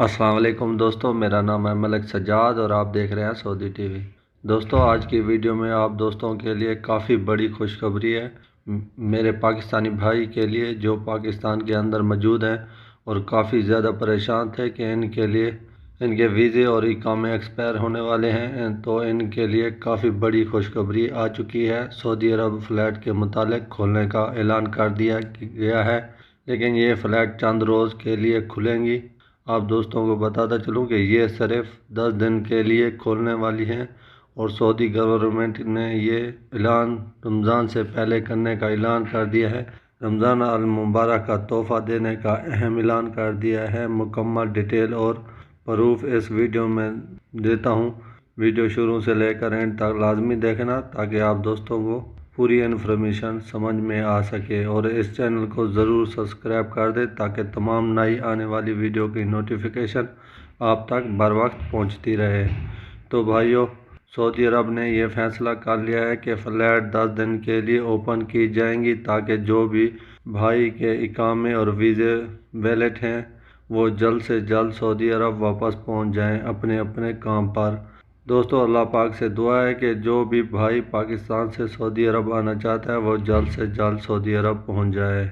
السلام علیکم دوستو، میرا نام ہے ملک سجاد اور آپ دیکھ رہے ہیں سعودی ٹی وی۔ دوستو، آج کی ویڈیو میں آپ دوستوں کے لیے کافی بڑی خوشخبری ہے میرے پاکستانی بھائی کے لیے جو پاکستان کے اندر موجود ہیں اور کافی زیادہ پریشان تھے کہ ان کے لیے ان کے ویزے اور اقامے ایکسپائر ہونے والے ہیں، تو ان کے لیے کافی بڑی خوشخبری آ چکی ہے۔ سعودی عرب فلائٹ کے متعلق کھولنے کا اعلان کر دیا گیا ہے، لیکن یہ فلائٹ چند روز کے لیے کھلیں گی۔ آپ دوستوں کو بتاتا چلوں کہ یہ صرف 10 دن کے لیے کھولنے والی ہیں اور سعودی گورنمنٹ نے یہ اعلان رمضان سے پہلے کرنے کا اعلان کر دیا ہے۔ رمضان المبارک کا تحفہ دینے کا اہم اعلان کر دیا ہے۔ مکمل ڈیٹیل اور پروف اس ویڈیو میں دیتا ہوں۔ ویڈیو شروع سے لے کر اینڈ تک لازمی دیکھنا تاکہ آپ دوستوں کو پوری انفارمیشن سمجھ میں آ سکے، اور اس چینل کو ضرور سبسکرائب کر دیں تاکہ تمام نئی آنے والی ویڈیو کی نوٹیفیکیشن آپ تک بر وقت پہنچتی رہے۔ تو بھائیو، سعودی عرب نے یہ فیصلہ کر لیا ہے کہ فلائٹ 10 دن کے لیے اوپن کی جائیں گی تاکہ جو بھی بھائی کے اقامے اور ویزے ویلڈ ہیں وہ جلد سے جلد سعودی عرب واپس پہنچ جائیں اپنے اپنے کام پر۔ دوستو، اللہ پاک سے دعا ہے کہ جو بھی بھائی پاکستان سے سعودی عرب آنا چاہتا ہے وہ جلد سے جلد سعودی عرب پہنچ جائے۔